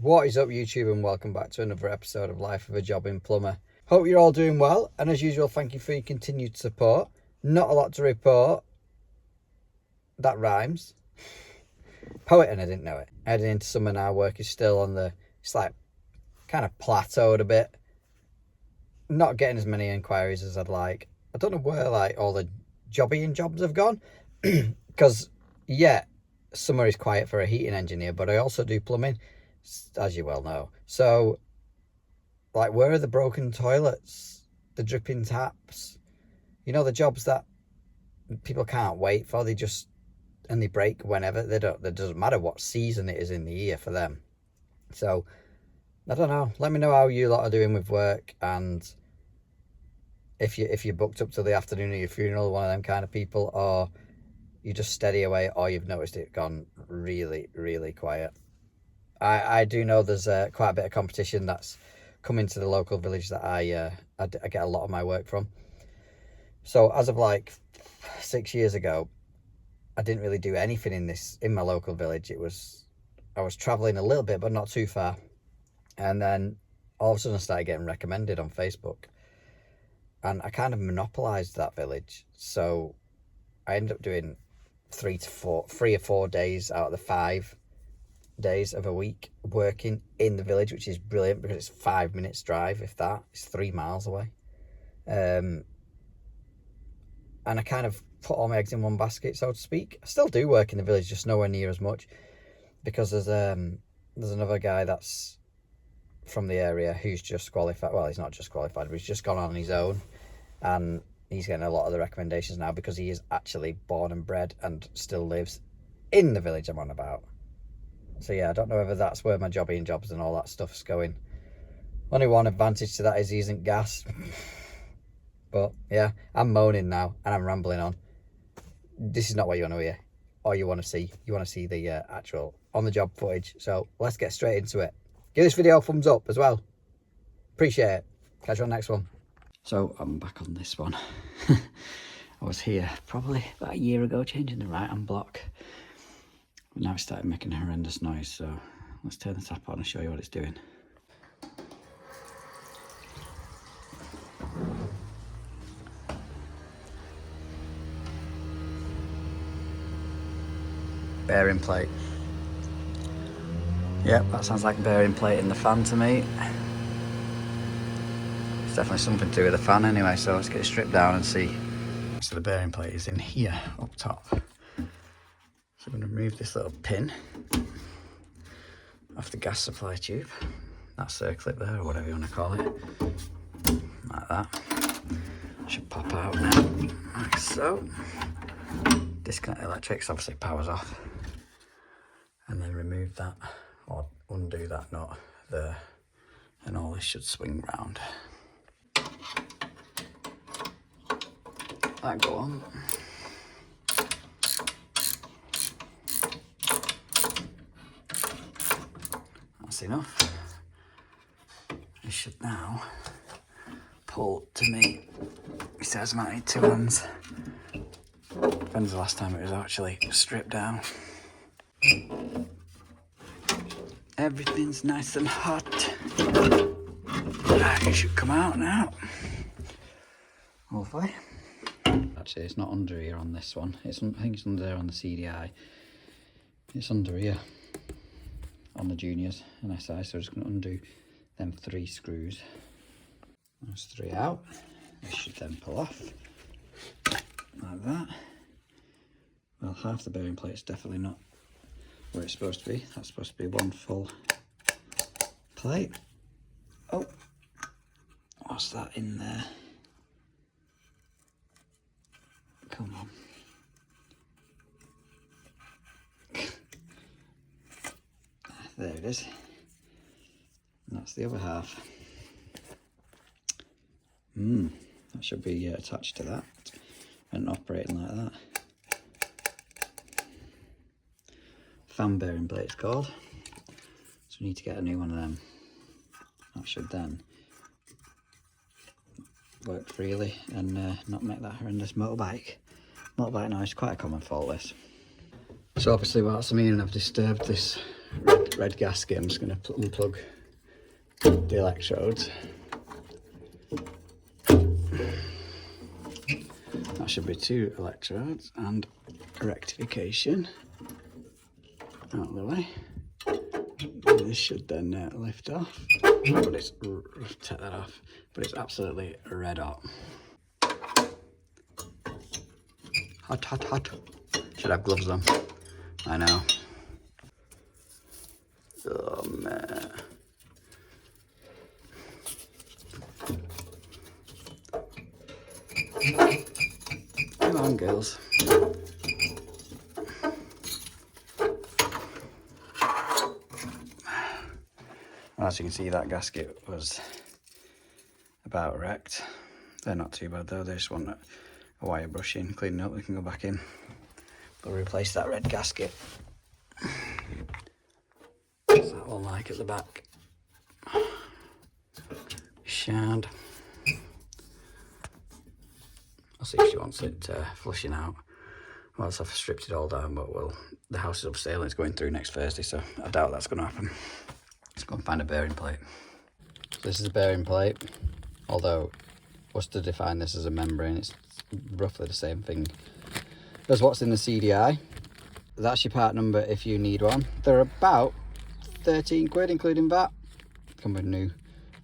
What is up, YouTube, and welcome back to another episode of Life of a Jobbing Plumber. Hope you're all doing well, and as usual, thank you for your continued support. Not a lot to report. That rhymes. Poet, and I didn't know it. Heading into summer now, work is still on it's like kind of plateaued a bit. Not getting as many inquiries as I'd like. I don't know where like all the jobbying jobs have gone, because yeah, summer is quiet for a heating engineer, but I also do plumbing, as you well know. So like, where are the broken toilets, the dripping taps, you know, the jobs that people can't wait for? They break whenever. It doesn't matter what season it is in the year for them. So I don't know, let me know how you lot are doing with work, and if you're booked up till the afternoon of your funeral, one of them kind of people, or you just steady away, or you've noticed it gone really, really quiet. I do know there's quite a bit of competition that's coming to the local village that I get a lot of my work from. So as of like 6 years ago, I didn't really do anything in my local village. I was traveling a little bit, but not too far. And then all of a sudden I started getting recommended on Facebook, and I kind of monopolized that village. So I ended up doing 3 or 4 days out of the 5 days of a week working in the village, which is brilliant because it's 5 minutes drive, if that. It's 3 miles away. And I kind of put all my eggs in one basket, so to speak. I still do work in the village, just nowhere near as much, because there's another guy that's from the area who's just qualified. Well, he's not just qualified, but he's just gone on his own, and he's getting a lot of the recommendations now because he is actually born and bred and still lives in the village I'm on about. So yeah, I don't know whether that's where my jobbying jobs and all that stuff's going. Only one advantage to that is he isn't gas. But yeah, I'm moaning now and I'm rambling on. This is not what you want to hear or you want to see. You want to see the actual on-the-job footage. So let's get straight into it. Give this video a thumbs up as well. Appreciate it. Catch you on the next one. So I'm back on this one. I was here probably about a year ago changing the right-hand block. Now it started making a horrendous noise, so let's turn the tap on and show you what it's doing. Bearing plate. Yep, that sounds like bearing plate in the fan to me. It's definitely something to do with the fan anyway, so let's get it stripped down and see. So the bearing plate is in here, up top. So I'm going to remove this little pin off the gas supply tube. That circlip there, or whatever you want to call it. Like that. Should pop out now, like so. Disconnect the electrics, obviously power's off. And then remove that, or undo that nut there, and all this should swing round. That go on. That's enough. This should now pull to me. It says I might need 2 hands. When's the last time it was actually stripped down? Everything's nice and hot. It should come out now. Hopefully. Actually, it's not under here on this one. I think it's under there on the CDI. It's under here on the juniors and SI, so I'm just going to undo them 3 screws. Those 3 out. This should then pull off like that. Well, half the bearing plate's definitely not where it's supposed to be. That's supposed to be 1 full plate. Oh, what's that in there? Come on. There it is. And that's the other half. That should be attached to that and operating like that. Fan bearing plate it's called. So we need to get a new one of them. That should then work freely and not make that horrendous motorbike noise. Quite a common fault this. So obviously whilst I'm here and I've disturbed this red red gasket, I'm just going to unplug the electrodes. That should be 2 electrodes and a rectification out of the way. This should then lift off, but it's, take that off, but it's absolutely red hot. Hot, hot, hot. Should have gloves on. I know. Oh man. Come on, girls. As you can see, that gasket was about wrecked. They're not too bad though, they just want a wire brushing, cleaning up, they can go back in. We'll replace that red gasket. What's that one like at the back? Shard. I'll see if she wants it flushing out. Well, I've stripped it all down, but well, the house is up for sale and it's going through next Thursday, so I doubt that's going to happen. Let's go and find a bearing plate. So this is a bearing plate, although Worcester defined this as a membrane. It's roughly the same thing as what's in the CDI. That's your part number if you need one. They're about 13 quid including VAT. Come with new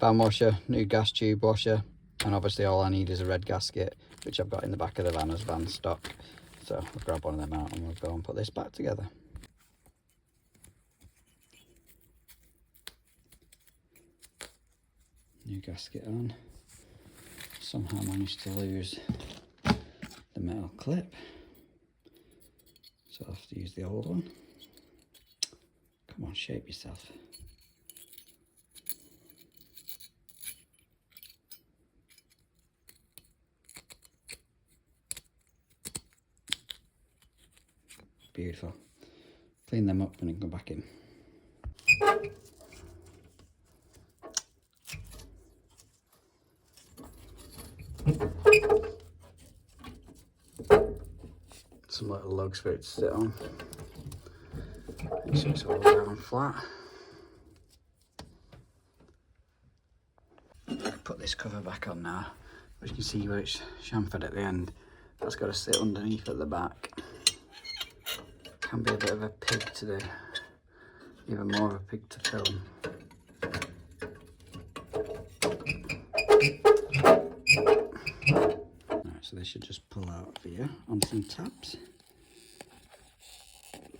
van washer, new gas tube washer, and obviously all I need is a red gasket, which I've got in the back of the van as van stock. So I'll grab one of them out and we'll go and put this back together. New gasket on. Somehow managed to lose the metal clip, so I'll have to use the old one. Come on, shape yourself. Beautiful. Clean them up and then go back in. Some little lugs for it to sit on. Make sure it's all down flat. Put this cover back on now. As you can see where it's chamfered at the end, that's got to sit underneath at the back. Can be a bit of a pig to do, even more of a pig to film. Alright, so they should just pull out for you on some tabs.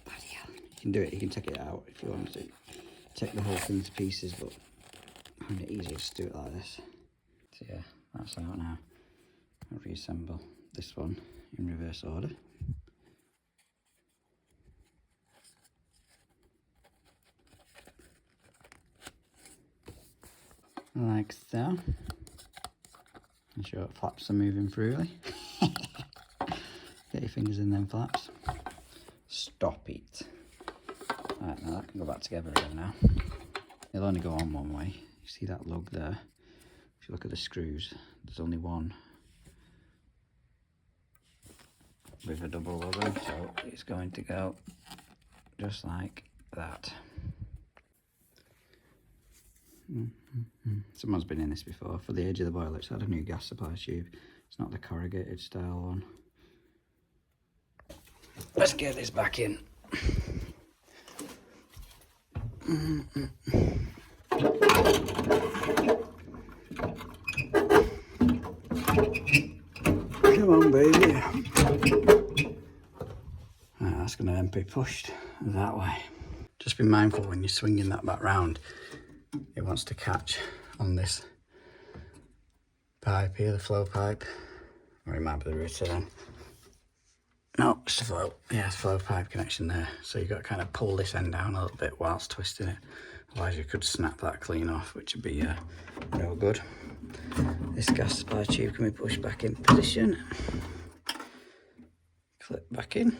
You can do it, you can take it out if you want to. Take the whole thing to pieces, but I find it easier just to do it like this. So yeah, that's out now. I'll reassemble this one in reverse order. Like so. Ensure flaps are moving freely. Get your fingers in them flaps. Stop it. Right, now that can go back together again now. It'll only go on one way. You see that lug there? If you look at the screws, there's only one with a double lug on, so it's going to go just like that. Someone's been in this before. For the edge of the boiler, it's had a new gas supply tube. It's not the corrugated style one. Let's get this back in. Come on, baby. Right, that's going to then be pushed that way. Just be mindful when you're swinging that back round. It wants to catch on this pipe here, the flow pipe, or it might be the router then. No, it's the flow. Yeah, it's flow pipe connection there. So you've got to kind of pull this end down a little bit whilst twisting it. Otherwise you could snap that clean off, which would be no good. This gas supply tube can be pushed back in position. Clip back in.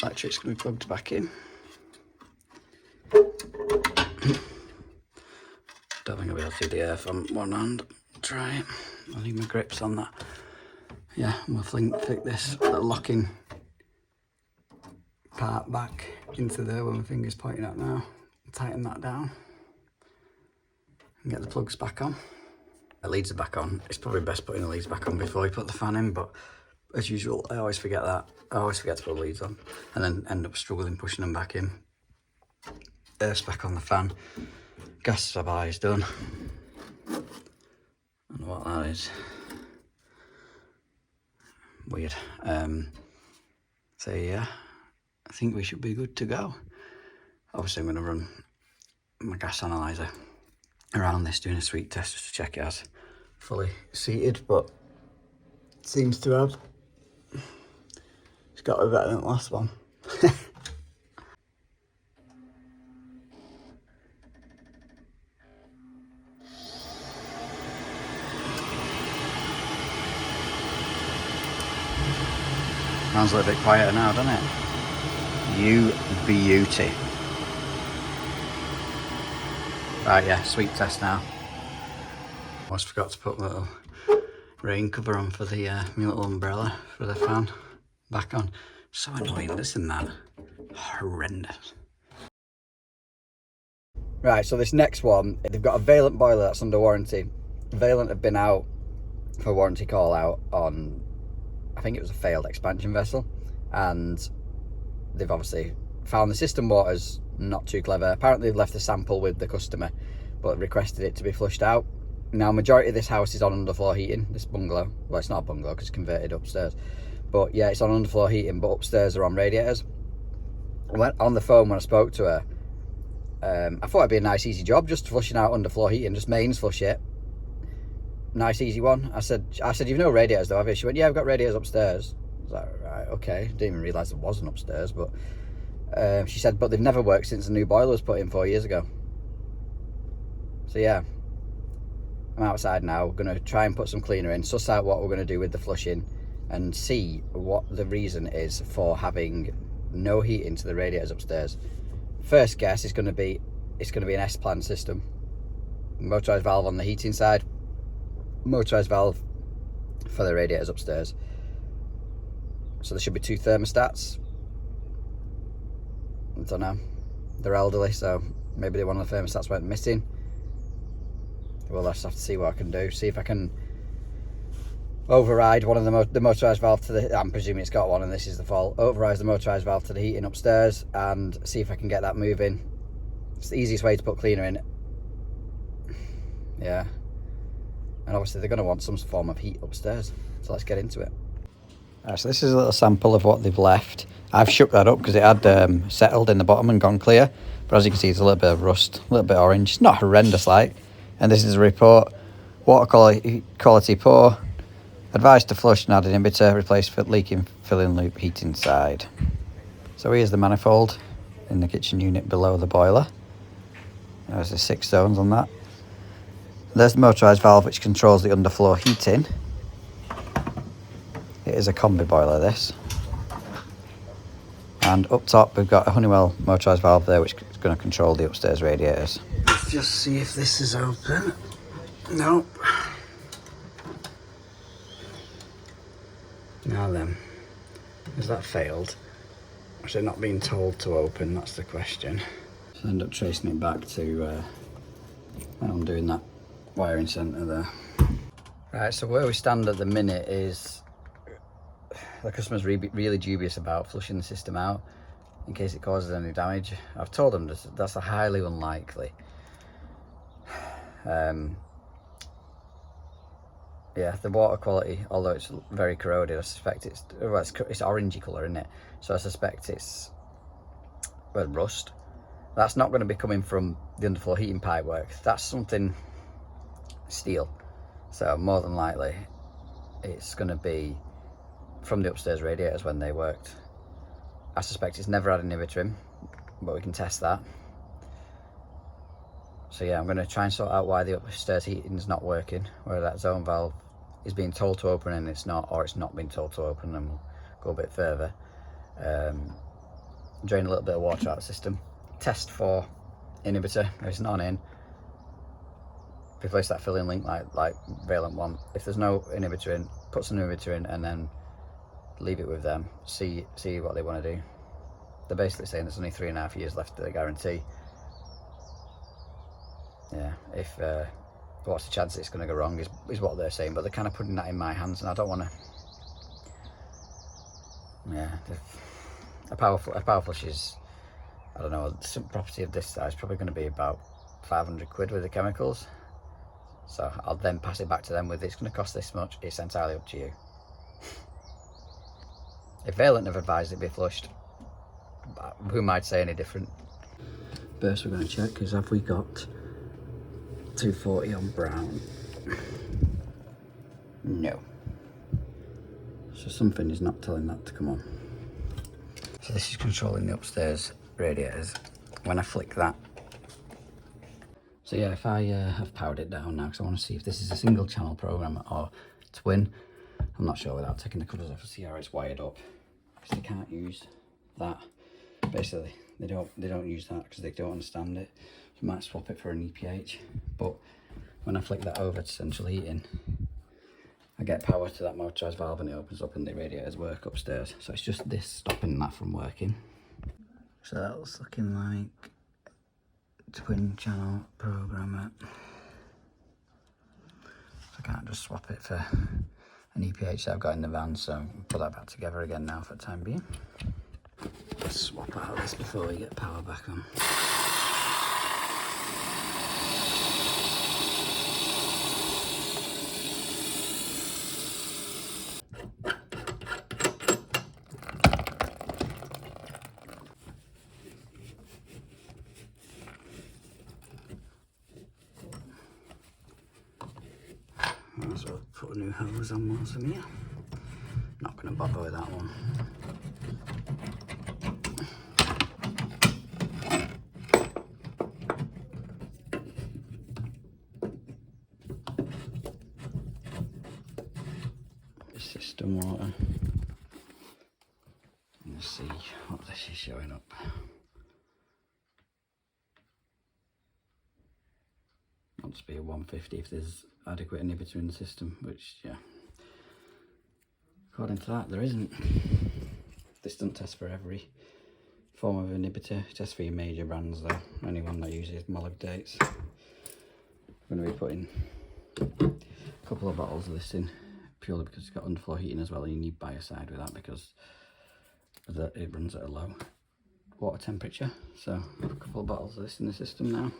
Electric's going to be plugged back in. Don't think I'll be able to do the air from one hand. Try it. I'll need my grips on that Yeah, I'm going to fit this little locking part back into there where my finger's pointing at now. Tighten that down and get the plugs back on. The leads are back on. It's probably best putting the leads back on before you put the fan in, but as usual, I always forget that. I always forget to put the leads on and then end up struggling pushing them back in. Earth's back on the fan. Gas supply is done. I don't know what that is. Weird. So yeah, I think we should be good to go. Obviously I'm going to run my gas analyzer around this, doing a sweet test just to check it has fully seated, but it seems to have. It's got to be better than the last one. Sounds a little bit quieter now, doesn't it? You beauty. Right, yeah, sweet test now. Almost forgot to put a little rain cover on for the my little umbrella for the fan. Back on. So annoying, listen that. Horrendous. Right, so this next one, they've got a Vailiant boiler that's under warranty. Vailiant have been out for warranty call out on, I think it was a failed expansion vessel, and they've obviously found the system water's not too clever. Apparently they've left a sample with the customer but requested it to be flushed out. Now majority of this house is on underfloor heating, this bungalow. Well, it's not a bungalow because it's converted upstairs, but yeah, it's on underfloor heating, but upstairs are on radiators. I went on the phone when I spoke to her. I thought it'd be a nice easy job, just flushing out underfloor heating, just mains flush it. Nice easy one. I said, you've no radiators though, have you? She went, yeah, I've got radiators upstairs. I was like, right, okay. Didn't even realise there wasn't upstairs, but she said, but they've never worked since the new boiler was put in 4 years ago. So yeah, I'm outside now. We're going to try and put some cleaner in, suss out what we're going to do with the flushing, and see what the reason is for having no heating to the radiators upstairs. First guess is going to be, it's going to be an S-plan system. Motorised valve on the heating side, motorised valve for the radiators upstairs. So there should be 2 thermostats. I don't know. They're elderly, so maybe one of the thermostats went missing. We'll just have to see what I can do. See if I can override one of the motorised valve to the, I'm presuming it's got one and this is the fault. Override the motorised valve to the heating upstairs and see if I can get that moving. It's the easiest way to put cleaner in. Yeah. And obviously they're going to want some form of heat upstairs. So let's get into it. So this is a little sample of what they've left. I've shook that up because it had settled in the bottom and gone clear. But as you can see, there's a little bit of rust, a little bit orange. It's not horrendous like. And this is a report. Water quality poor. Advised to flush and add inhibitor. Replace leaking filling loop heating side. So here's the manifold in the kitchen unit below the boiler. There's the 6 zones on that. There's the motorised valve which controls the underfloor heating. It is a combi boiler, this. And up top we've got a Honeywell motorised valve there which is going to control the upstairs radiators. Let's just see if this is open. Nope. Now then, has that failed? Is it not being told to open? That's the question. So I end up tracing it back to when I'm doing that wiring centre there. Right, so where we stand at the minute is the customer's really dubious about flushing the system out in case it causes any damage. I've told them that's highly unlikely. Yeah, the water quality, although it's very corroded, I suspect it's orangey colour, isn't it? So I suspect it's rust. That's not going to be coming from the underfloor heating pipe work. That's something steel. So more than likely, it's going to be from the upstairs radiators when they worked. I suspect it's never had an inhibitor in, but we can test that. So yeah, I'm going to try and sort out why the upstairs heating's not working, whether that zone valve is being told to open and it's not, or it's not being told to open, and we'll go a bit further. Drain a little bit of water out of the system. Test for inhibitor. If it's not in, replace that filling link like Vailiant want. If there's no inhibitor in, put some radiator in and then leave it with them, see what they want to do. They're basically saying there's only 3.5 years left of the guarantee. Yeah, if what's the chance it's going to go wrong is what they're saying, but they're kind of putting that in my hands, and I don't want to. Yeah, a powerflush is, I don't know, some property of this size probably going to be about 500 quid with the chemicals. So I'll then pass it back to them with, it's going to cost this much. It's entirely up to you. If Vailiant have advised it be flushed, who might say any different? First we're going to check is, have we got 240 on brown? No. So something is not telling that to come on. So this is controlling the upstairs radiators. When I flick that. So yeah, if I have powered it down now, because I want to see if this is a single channel program or twin. I'm not sure without taking the covers off to see how it's wired up, because they can't use that. Basically, they don't use that because they don't understand it. You might swap it for an EPH, but when I flick that over to central heating, I get power to that motorised valve and it opens up and the radiators work upstairs. So it's just this stopping that from working. So that was looking like twin channel programmer. So I can't just swap it for an EPH that I've got in the van, so I'll put that back together again now for the time being. Let's swap out this before we get power back on. Might as well put a new hose on once I'm here. Not going to bother with that one. System water. Let's see what this is showing up. Wants to be a 150 if there's adequate inhibitor in the system, which, yeah, according to that there isn't. This doesn't test for every form of inhibitor. It tests for your major brands though, anyone that uses molybdates. I'm going to be putting a couple of bottles of this in, purely because it's got underfloor heating as well, and you need biocide with that because it runs at a low water temperature. So a couple of bottles of this in the system now.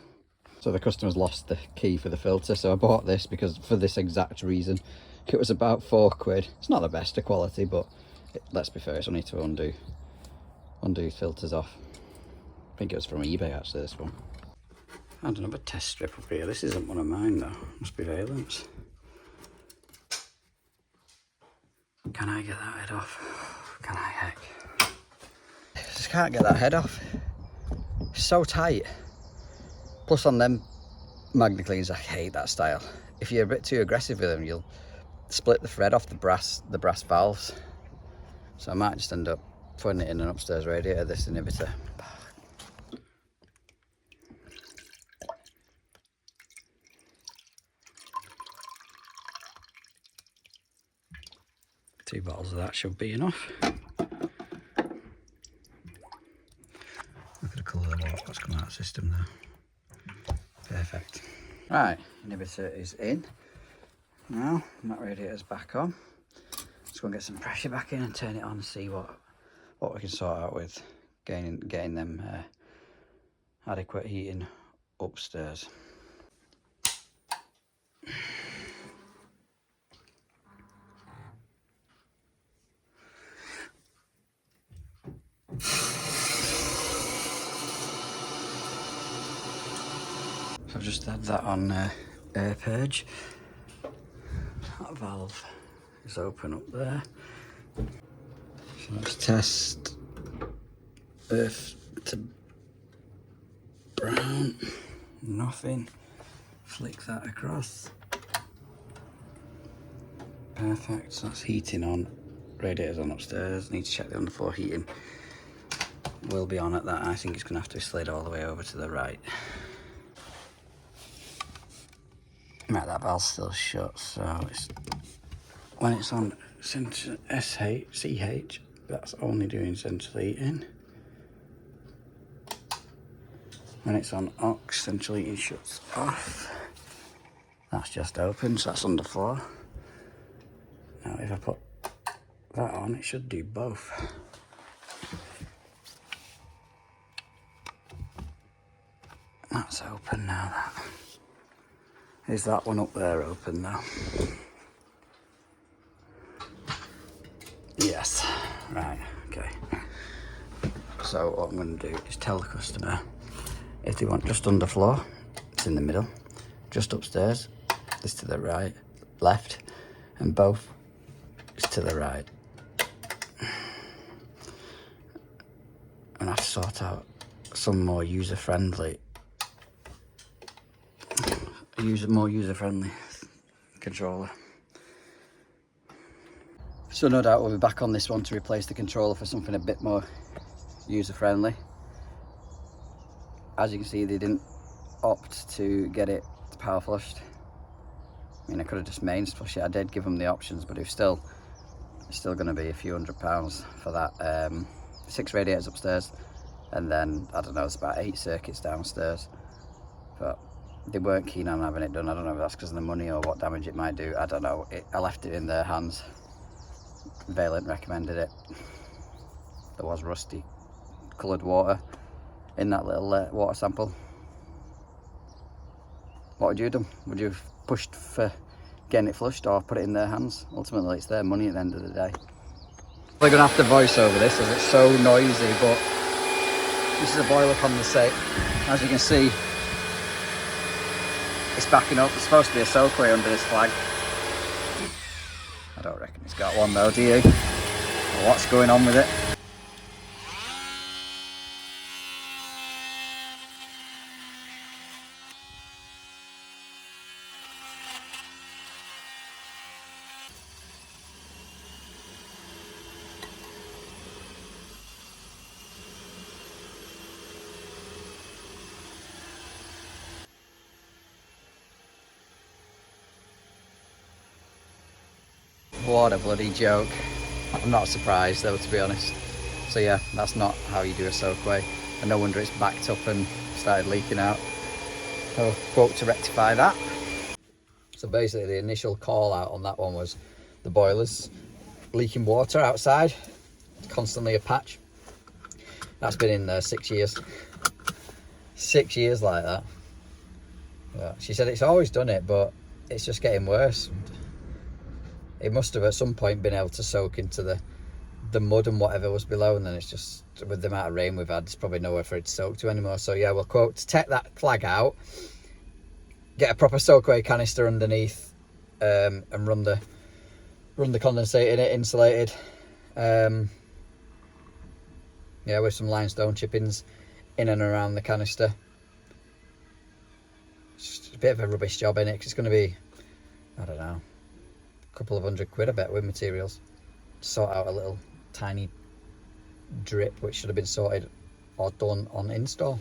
So the customer's lost the key for the filter, so I bought this because for this exact reason. It was about £4. It's not the best of quality, but let's be fair, it's only to undo filters off. I think it was from eBay actually, this one. I had another test strip up here. This isn't one of mine though, must be Vailiant's. Can I get that head off? Can I, heck? I just can't get that head off. It's so tight. Plus on them magna cleans, I hate that style. If you're a bit too aggressive with them, you'll split the thread off the brass valves. So I might just end up putting it in an upstairs radiator, this inhibitor. Two bottles of that should be enough. Look at the colour of the water that's coming out of the system there. Perfect. Right, inhibitor is in. Now, that radiator's back on. Let's go and get some pressure back in and turn it on and see what we can sort out with getting them adequate heating upstairs. So I've just had that on air purge. That valve is open up there. So let's test earth to brown. Nothing. Flick that across. Perfect. So that's heating on. Radiators on upstairs. Need to check the underfloor heating. Will be on at that. I think it's going to have to be slid all the way over to the right. Right, that valve's still shut, so it's When it's on CH, that's only doing central heating. When it's on aux, central heating shuts off. That's just open, so that's underfloor. Now if I put that on, it should do both. That's open now, that. Is that one up there open now? Yes, right, okay. So what I'm going to do is tell the customer if they want just underfloor, it's in the middle, just upstairs, it's to the right, left, and both is to the right. And I have to sort out some more user-friendly controller. So no doubt we'll be back on this one to replace the controller for something a bit more user-friendly. As you can see, they didn't opt to get it power flushed. I mean, I could have just mains flushed it. I did give them the options, but it's still going to be a few £100 for that. 6 radiators upstairs, and then I don't know, it's about 8 circuits downstairs. But they weren't keen on having it done. I don't know if that's because of the money or what damage it might do. I don't know. I left it in their hands. Vailiant recommended it. There was rusty coloured water in that little water sample. What would you have done? Would you have pushed for getting it flushed or put it in their hands? Ultimately, it's their money at the end of the day. We're going to have to voice over this as it's so noisy, but this is a boiler condensate. As you can see, it's backing up. There's supposed to be a soakaway under this flag. I don't reckon it's got one though, do you? Well, what's going on with it? What a bloody joke. I'm not surprised though, to be honest. So yeah, that's not how you do a soakaway, and no wonder it's backed up and started leaking out. So quote to rectify that. So basically the initial call out on that one was the boilers leaking water outside, constantly a patch. That's been in there 6 years. 6 years like that. Yeah. She said it's always done it, but it's just getting worse. It must have at some point been able to soak into the mud and whatever was below, and then it's just, with the amount of rain we've had, there's probably nowhere for it to soak to anymore. So yeah, we'll quote to take that flag out, get a proper soakaway canister underneath, and run the condensate in it, insulated. Yeah, with some limestone chippings in and around the canister. It's just a bit of a rubbish job in it, because it's going to be, I don't know, a couple of £100 I bet with materials to sort out a little tiny drip which should have been sorted or done on install.